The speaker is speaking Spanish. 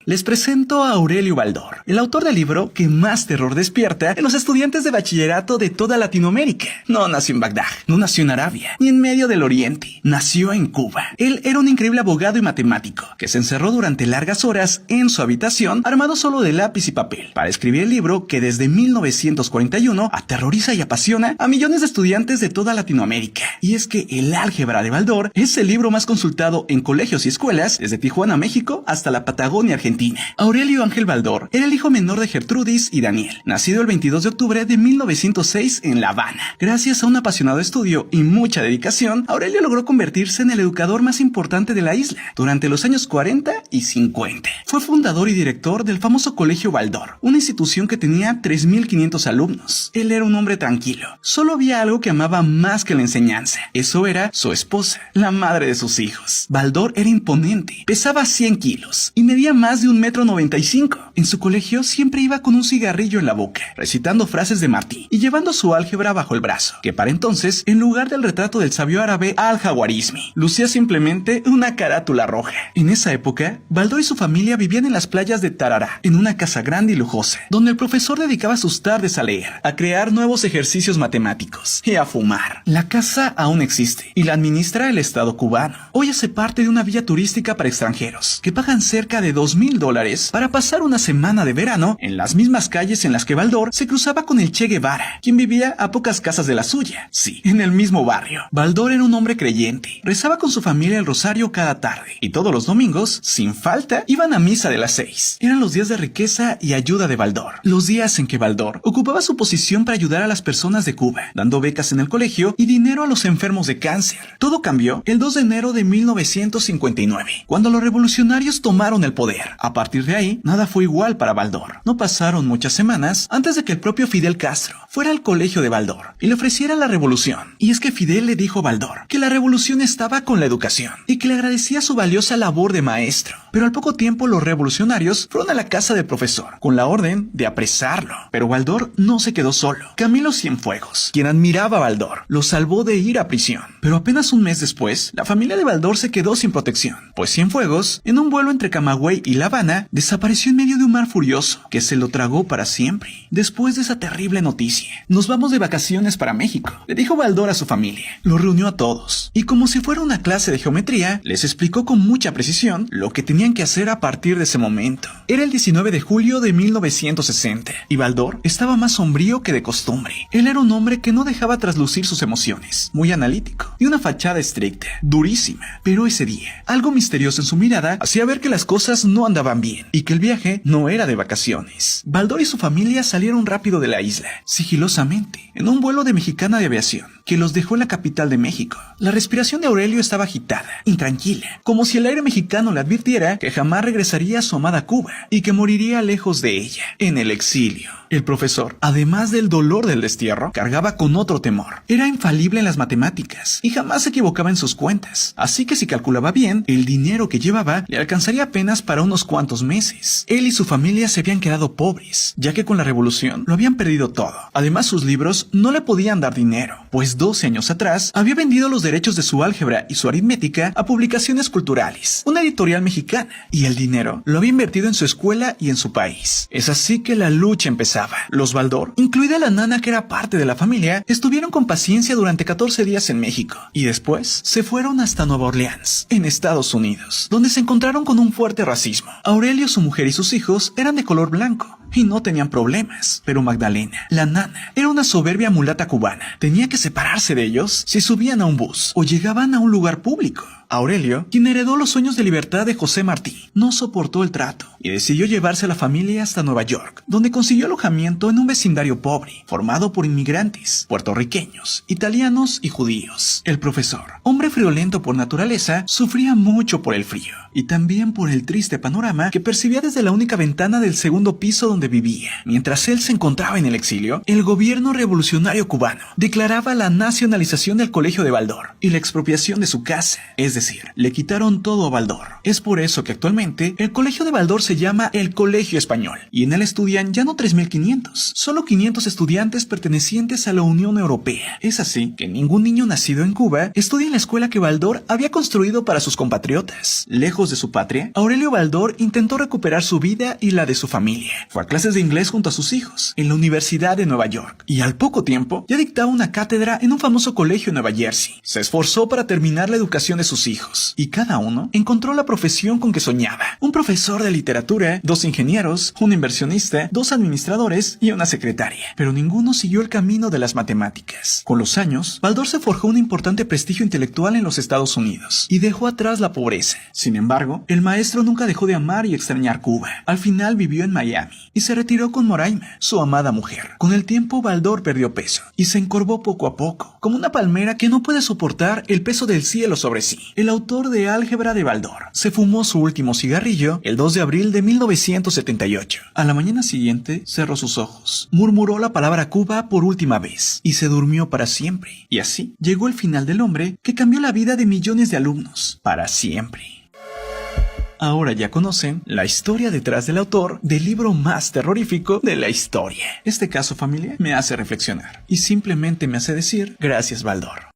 Les presento a Aurelio Baldor, el autor del libro que más terror despierta en los estudiantes de bachillerato de toda Latinoamérica. No nació en Bagdad, no nació en Arabia, ni en medio del Oriente. Nació en Cuba. Él era un increíble abogado y matemático que se encerró durante largas horas en su habitación, armado solo de lápiz y papel, para escribir el libro que desde 1941 aterroriza y apasiona a millones de estudiantes de toda Latinoamérica. Y es que el álgebra de Baldor es el libro más consultado en colegios y escuelas, desde Tijuana, México, hasta la Patagonia, Argentina. Aurelio Ángel Baldor era el hijo menor de Gertrudis y Daniel, nacido el 22 de octubre de 1906 en La Habana. Gracias a un apasionado estudio y mucha dedicación, Aurelio logró convertirse en el educador más importante de la isla durante los años 40 y 50. Fue fundador y director del famoso Colegio Baldor, una institución que tenía 3.500 alumnos. Él era un hombre tranquilo. Solo había algo que amaba más que la enseñanza. Eso era su esposa, la madre de sus hijos. Baldor era imponente, pesaba 100 kilos y medía más de 1,95 m. En su colegio siempre iba con un cigarrillo en la boca, recitando frases de Martí y llevando su álgebra bajo el brazo, que para entonces, en lugar del retrato del sabio árabe Al-Jawarizmi, lucía simplemente una carátula roja. En esa época, Baldor y su familia vivían en las playas de Tarará, en una casa grande y lujosa, donde el profesor dedicaba sus tardes a leer, a crear nuevos ejercicios matemáticos y a fumar. La casa aún existe y la administra el Estado cubano. Hoy hace parte de una villa turística para extranjeros, que pagan cerca de $2,000 para pasar una semana de verano en las mismas calles en las que Baldor se cruzaba con el Che Guevara, quien vivía a pocas casas de la suya. Sí, en el mismo barrio. Baldor era un hombre creyente. Rezaba con su familia el rosario cada tarde y todos los domingos, sin falta, iban a misa de las 6. Eran los días de riqueza y ayuda de Baldor. Los días en que Baldor ocupaba su posición para ayudar a las personas de Cuba, dando becas en el colegio y dinero a los enfermos de cáncer. Todo cambió el 2 de enero de 1959, cuando los revolucionarios tomaron el poder. A partir de ahí, nada fue igual para Baldor. No pasaron muchas semanas antes de que el propio Fidel Castro fuera al colegio de Baldor y le ofreciera la revolución. Y es que Fidel le dijo a Baldor que la revolución estaba con la educación y que le agradecía su valiosa labor de maestro. Pero al poco tiempo los revolucionarios fueron a la casa del profesor con la orden de apresarlo. Pero Baldor no se quedó solo. Camilo Cienfuegos, quien admiraba a Baldor, lo salvó de ir a prisión. Pero apenas un mes después, la familia de Baldor se quedó sin protección, pues Cienfuegos, en un vuelo entre Camagüey y La Habana, desapareció en medio de un mar furioso que se lo tragó para siempre. Después de esa terrible noticia, nos vamos de vacaciones para México, le dijo Baldor a su familia. Lo reunió a todos y, como si fuera una clase de geometría, les explicó con mucha precisión lo que tenían que hacer a partir de ese momento. Era el 19 de julio de 1960 y Baldor estaba más sombrío que de costumbre. Él era un hombre que no dejaba traslucir sus emociones, muy analítico y una fachada estricta, durísima. Pero ese día, algo misterioso en su mirada hacía ver que las cosas no andaban bien y que el viaje no era de vacaciones. Baldor y su familia salieron rápido de la isla, sigilosamente, en un vuelo de Mexicana de Aviación, que los dejó en la capital de México. La respiración de Aurelio estaba agitada, intranquila, como si el aire mexicano le advirtiera que jamás regresaría a su amada Cuba y que moriría lejos de ella, en el exilio. El profesor, además del dolor del destierro, cargaba con otro temor. Era infalible en las matemáticas y jamás se equivocaba en sus cuentas, así que si calculaba bien, el dinero que llevaba le alcanzaría apenas para unos cuantos meses. Él y su familia se habían quedado pobres, ya que con la revolución lo habían perdido todo. Además, sus libros no le podían dar dinero, pues 12 años atrás había vendido los derechos de su álgebra y su aritmética a Publicaciones Culturales, una editorial mexicana, y el dinero lo había invertido en su escuela y en su país. Es así que la lucha empezaba. Los Baldor, incluida la nana que era parte de la familia, estuvieron con paciencia durante 14 días en México y después se fueron hasta Nueva Orleans, en Estados Unidos, donde se encontraron con un fuerte racismo. Aurelio, su mujer y sus hijos eran de color blanco y no tenían problemas, pero Magdalena, la nana, era una soberbia mulata cubana. Tenía que separarse de ellos si subían a un bus o llegaban a un lugar público. Aurelio, quien heredó los sueños de libertad de José Martí, no soportó el trato y decidió llevarse a la familia hasta Nueva York, donde consiguió alojamiento en un vecindario pobre, formado por inmigrantes, puertorriqueños, italianos y judíos. El profesor, hombre friolento por naturaleza, sufría mucho por el frío y también por el triste panorama que percibía desde la única ventana del segundo piso donde vivía. Mientras él se encontraba en el exilio, el gobierno revolucionario cubano declaraba la nacionalización del Colegio de Baldor y la expropiación de su casa, es decir, le quitaron todo a Baldor. Es por eso que actualmente el colegio de Baldor se llama el Colegio Español, y en él estudian ya no 3.500, solo 500 estudiantes pertenecientes a la Unión Europea. Es así que ningún niño nacido en Cuba estudia en la escuela que Baldor había construido para sus compatriotas. Lejos de su patria, Aurelio Baldor intentó recuperar su vida y la de su familia. Fue a clases de inglés junto a sus hijos, en la Universidad de Nueva York, y al poco tiempo ya dictaba una cátedra en un famoso colegio en Nueva Jersey. Se esforzó para terminar la educación de sus hijos, y cada uno encontró la profesión con que soñaba. Un profesor de literatura, 2 ingenieros, un inversionista, 2 administradores y una secretaria. Pero ninguno siguió el camino de las matemáticas. Con los años, Baldor se forjó un importante prestigio intelectual en los Estados Unidos, y dejó atrás la pobreza. Sin embargo, el maestro nunca dejó de amar y extrañar Cuba. Al final vivió en Miami, y se retiró con Moraima, su amada mujer. Con el tiempo, Baldor perdió peso, y se encorvó poco a poco, como una palmera que no puede soportar el peso del cielo sobre sí. El autor de Álgebra de Baldor se fumó su último cigarrillo el 2 de abril de 1978. A la mañana siguiente cerró sus ojos, murmuró la palabra Cuba por última vez y se durmió para siempre. Y así llegó el final del hombre que cambió la vida de millones de alumnos para siempre. Ahora ya conocen la historia detrás del autor del libro más terrorífico de la historia. Este caso, familia, me hace reflexionar y simplemente me hace decir gracias, Baldor.